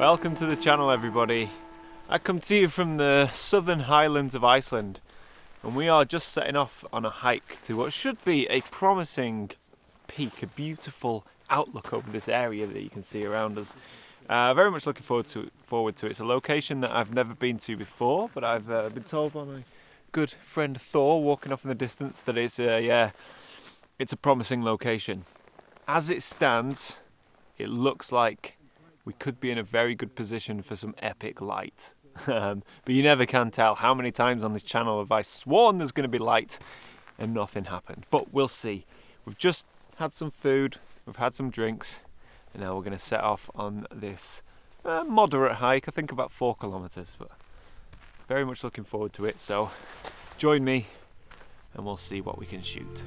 Welcome to the channel, everybody. I come to you from the southern highlands of Iceland, and we are just setting off on a hike to what should be a promising peak, a beautiful outlook over this area that you can see around us. Very much looking forward to it. It's a location that I've never been to before, but I've been told by my good friend Thor, walking off in the distance, that it's a promising location. As it stands, it looks like we could be in a very good position for some epic light. But you never can tell. How many times on this channel have I sworn there's going to be light and nothing happened? But we'll see. We've just had some food, we've had some drinks, and now we're going to set off on this moderate hike. I think about 4 kilometers, but very much looking forward to it. So join me and we'll see what we can shoot.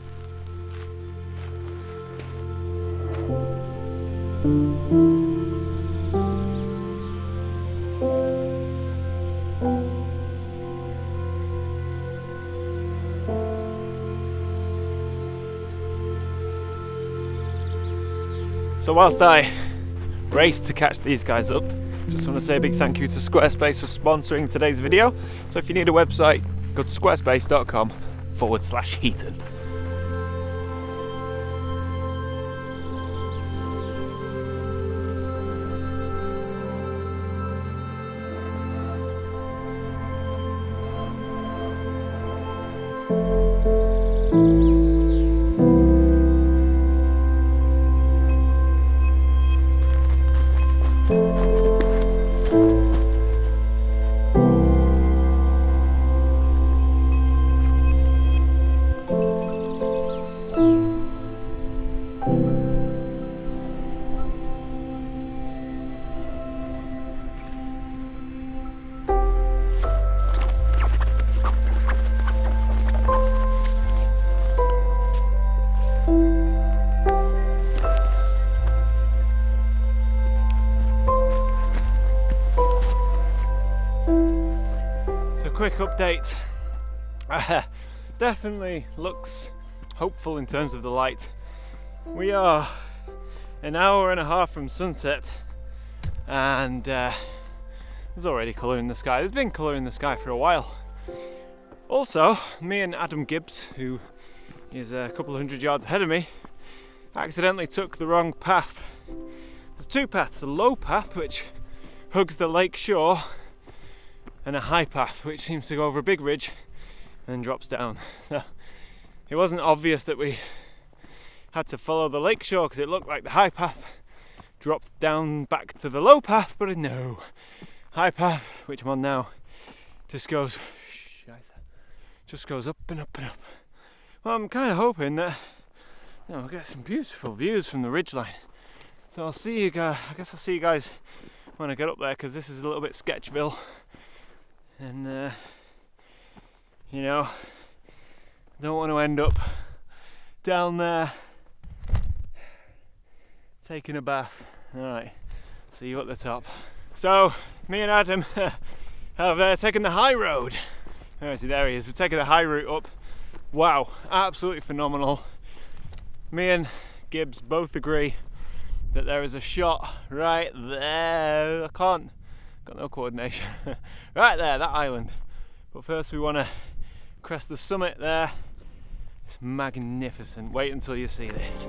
So whilst I race to catch these guys up, just want to say a big thank you to Squarespace for sponsoring today's video. So if you need a website, go to squarespace.com/Heaton. Quick update. Definitely looks hopeful in terms of the light. We are an hour and a half from sunset, and there's already colour in the sky. There's been colour in the sky for a while. Also, me and Adam Gibbs, who is a couple of hundred yards ahead of me, accidentally took the wrong path. There's 2 paths, a low path which hugs the lake shore, and a high path which seems to go over a big ridge and then drops down. So it wasn't obvious that we had to follow the lake shore because it looked like the high path dropped down back to the low path, but no. High path, which I'm on now, just goes up and up and up. Well, I'm kind of hoping that we'll get some beautiful views from the ridgeline. So I'll see you guys. I guess I'll see you guys when I get up there, because this is a little bit Sketchville. And don't want to end up down there taking a bath. Alright, see you at the top. So me and Adam have taken the high road. There he is. We've taken the high route up. Wow, absolutely phenomenal. Me and Gibbs both agree that there is a shot right there. Got no coordination. Right there, that island. But first we want to crest the summit there. It's magnificent. Wait until you see this.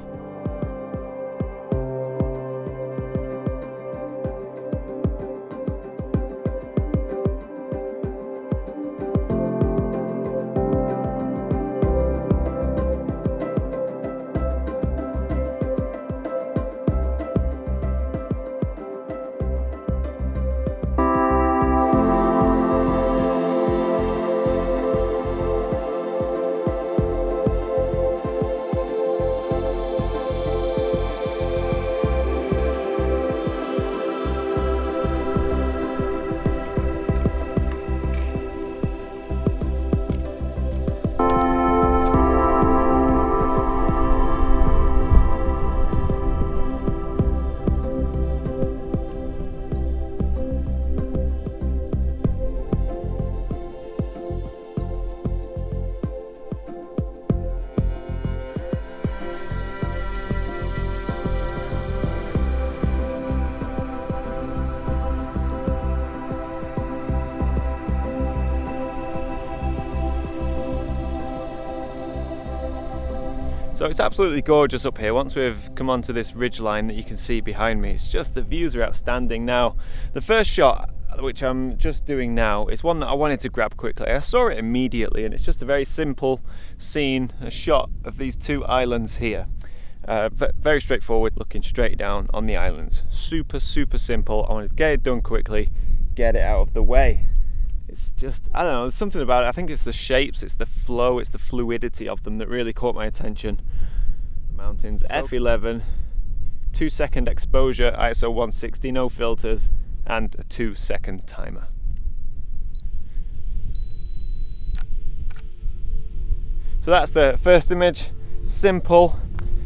So it's absolutely gorgeous up here. Once we've come onto this ridge line that you can see behind me, it's just, the views are outstanding. Now, the first shot, which I'm just doing now, is one that I wanted to grab quickly. I saw it immediately, and it's just a very simple scene, a shot of these two islands here. Very straightforward, looking straight down on the islands. Super simple. I wanted to get it done quickly, get it out of the way. It's just, I don't know, there's something about it. I think it's the shapes, it's the flow, it's the fluidity of them that really caught my attention. The mountains, f11, 2-second exposure, ISO 160, no filters, and a 2-second timer. So that's the first image. Simple,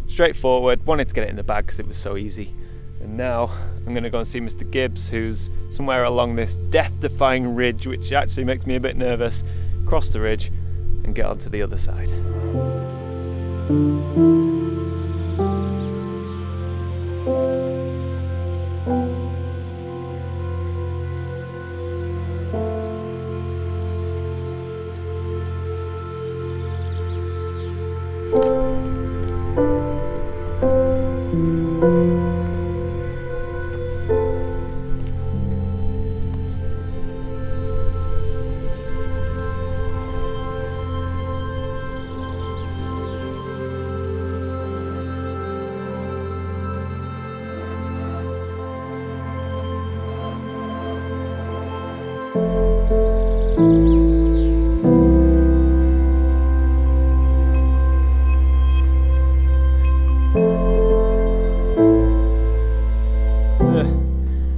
straightforward. Wanted to get it in the bag because it was so easy. And now I'm going to go and see Mr. Gibbs, who's somewhere along this death-defying ridge, which actually makes me a bit nervous. Cross the ridge and get onto the other side.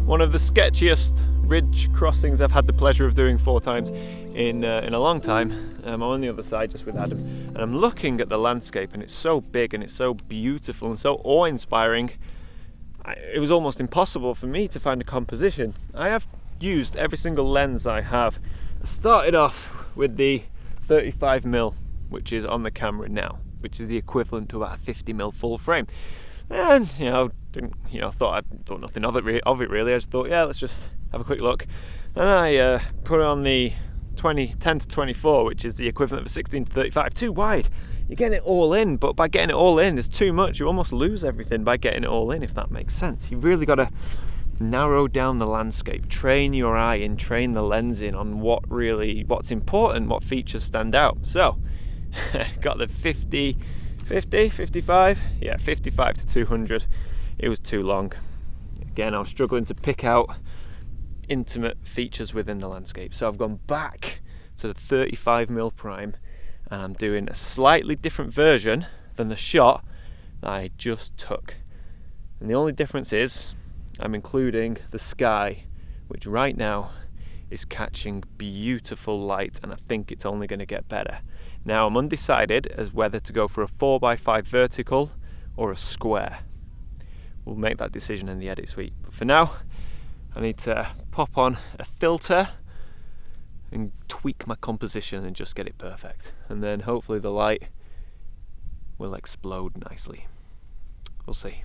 One of the sketchiest ridge crossings I've had the pleasure of doing 4 times in a long time. I'm on the other side just with Adam, and I'm looking at the landscape, and it's so big and it's so beautiful and so awe-inspiring. It was almost impossible for me to find a composition. I have used every single lens I have. I started off with the 35mm, which is on the camera now, which is the equivalent to about a 50mm full frame. And thought I'd thought nothing of it really. I just thought, yeah, let's just have a quick look. And I put on the 10 to 24, which is the equivalent of a 16 to 35. Too wide. You're getting it all in, but by getting it all in, there's too much. You almost lose everything by getting it all in, if that makes sense. You've really got to narrow down the landscape, train your eye and train the lens in on what's important, what features stand out. So, got the 55, yeah, 55 to 200. It was too long. Again, I was struggling to pick out intimate features within the landscape. So I've gone back to the 35mm prime, and I'm doing a slightly different version than the shot that I just took. And the only difference is I'm including the sky, which right now is catching beautiful light, and I think it's only going to get better. Now I'm undecided as whether to go for a 4x5 vertical or a square. We'll make that decision in the edit suite. But for now, I need to pop on a filter and tweak my composition and just get it perfect. And then hopefully the light will explode nicely. We'll see.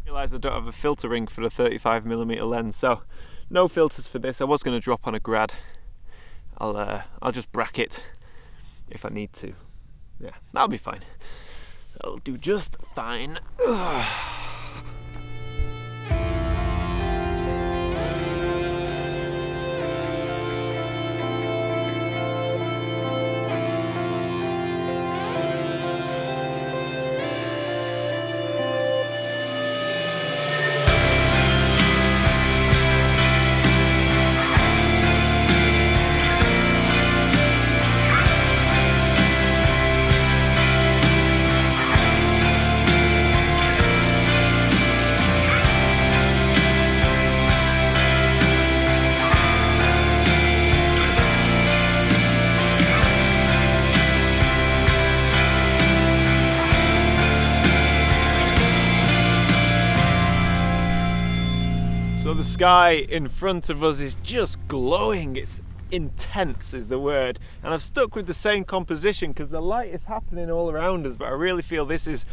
I realise I don't have a filter ring for the 35mm lens, so no filters for this. I was going to drop on a grad. I'll just bracket if I need to. Yeah, that'll be fine. That'll do just fine. So the sky in front of us is just glowing. It's intense is the word, and I've stuck with the same composition because the light is happening all around us, but I really feel this is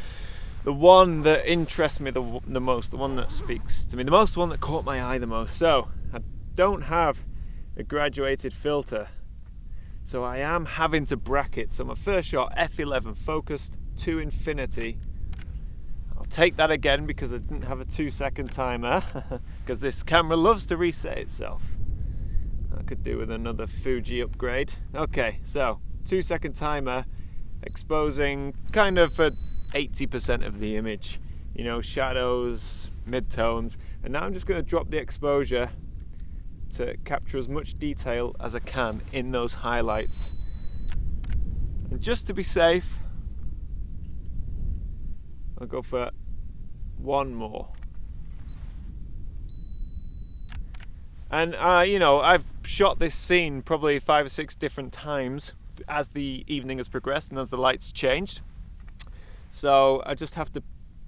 the one that interests me the most, the one that speaks to me the most, the one that caught my eye the most. So I don't have a graduated filter, so I am having to bracket. So my first shot, f11 focused to infinity. I'll take that again because I didn't have a 2-second timer because this camera loves to reset itself. I could do with another Fuji upgrade. Okay, so 2-second timer, exposing kind of 80% of the image, you know, shadows, midtones, and now I'm just going to drop the exposure to capture as much detail as I can in those highlights. And just to be safe, I'll go for one more. And you know, I've shot this scene probably 5 or 6 different times as the evening has progressed and as the lights changed. So I just have to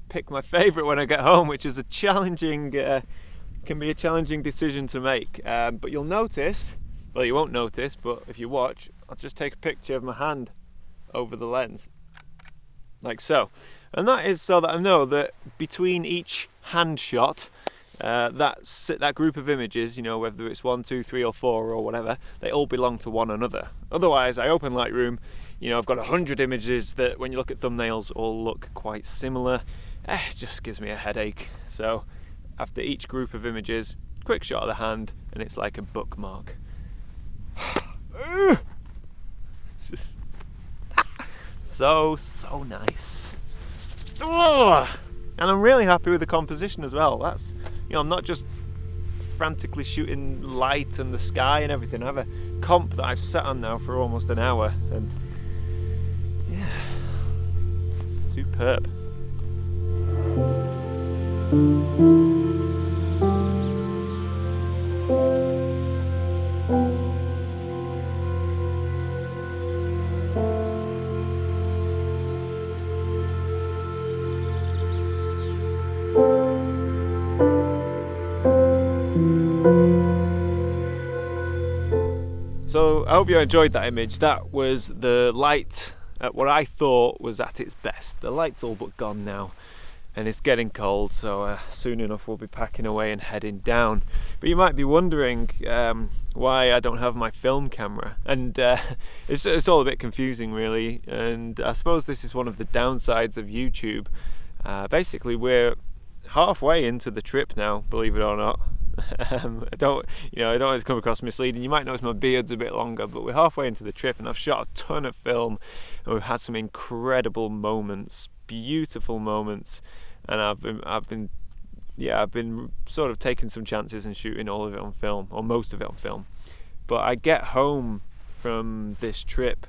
pick my favorite when I get home, which is a challenging, can be a challenging decision to make. But you'll notice, well, you won't notice, but if you watch, I'll just take a picture of my hand over the lens, like so. And that is so that I know that between each hand shot, that group of images, you know, whether it's 1, 2, 3 or 4 or whatever, they all belong to one another. Otherwise, I open Lightroom, you know, I've got 100 images that when you look at thumbnails all look quite similar. It just gives me a headache. So after each group of images, quick shot of the hand, and it's like a bookmark. It's just so nice. And I'm really happy with the composition as well. That's, you know, I'm not just frantically shooting light and the sky and everything. I have a comp that I've sat on now for almost an hour, and yeah, superb. So I hope you enjoyed that image. That was the light at what I thought was at its best. The light's all but gone now, and it's getting cold, so soon enough we'll be packing away and heading down. But you might be wondering why I don't have my film camera, and it's all a bit confusing really, and I suppose this is one of the downsides of YouTube. Basically we're halfway into the trip now, believe it or not. I don't want it to come across misleading. You might notice my beard's a bit longer, but we're halfway into the trip and I've shot a ton of film and we've had some incredible moments, beautiful moments, and I've been sort of taking some chances and shooting all of it on film, or most of it on film. But I get home from this trip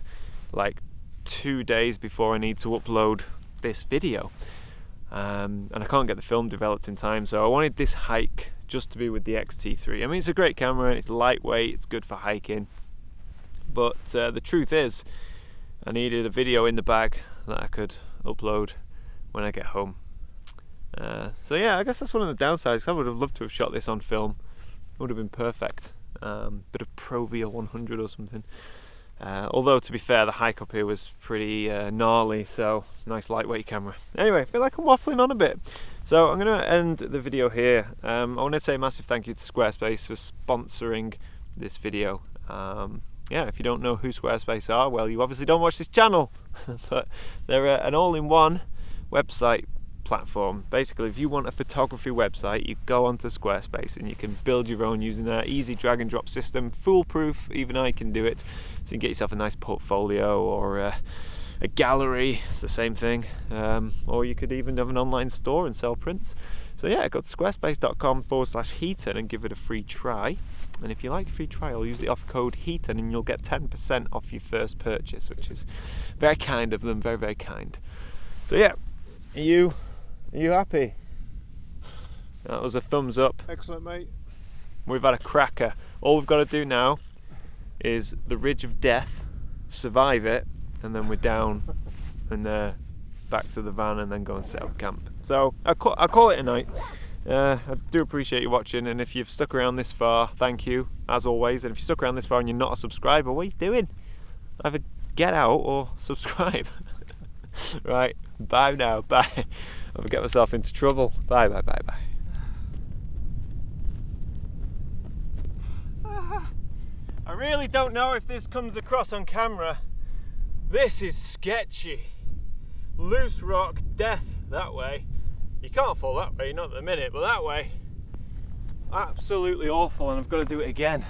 like 2 days before I need to upload this video, and I can't get the film developed in time, so I wanted this hike just to be with the X-T3. I mean, it's a great camera and it's lightweight, it's good for hiking, but the truth is I needed a video in the bag that I could upload when I get home. So yeah, I guess that's one of the downsides. I would have loved to have shot this on film. It would have been perfect. Bit of Provia 100 or something. Although to be fair, the hike up here was pretty gnarly, so nice lightweight camera. Anyway, I feel like I'm waffling on a bit, so I'm going to end the video here. I want to say a massive thank you to Squarespace for sponsoring this video. Yeah, if you don't know who Squarespace are, well, you obviously don't watch this channel. But they're an all-in-one website platform. Basically, if you want a photography website, you go onto Squarespace and you can build your own using their easy drag and drop system, foolproof. Even I can do it. So you can get yourself a nice portfolio or a gallery. It's the same thing. Or you could even have an online store and sell prints. So yeah, go to squarespace.com/Heaton and give it a free try. And if you like a free trial, use the offer code Heaton and you'll get 10% off your first purchase, which is very kind of them, very, very kind. So yeah, are you happy? That was a thumbs up. Excellent, mate. We've had a cracker. All we've got to do now is the ridge of death, survive it, and then we're down and back to the van and then go and set up camp. So I'll call it a night. I do appreciate you watching, and if you've stuck around this far, thank you as always. And if you stuck around this far and you're not a subscriber, what are you doing? Either get out or subscribe. Right, bye now, bye. I'll get myself into trouble. Bye, bye, bye, bye. I really don't know if this comes across on camera. This is sketchy. loose rock, death that way. You can't fall that way, not at the minute, but that way, absolutely awful, and I've got to do it again.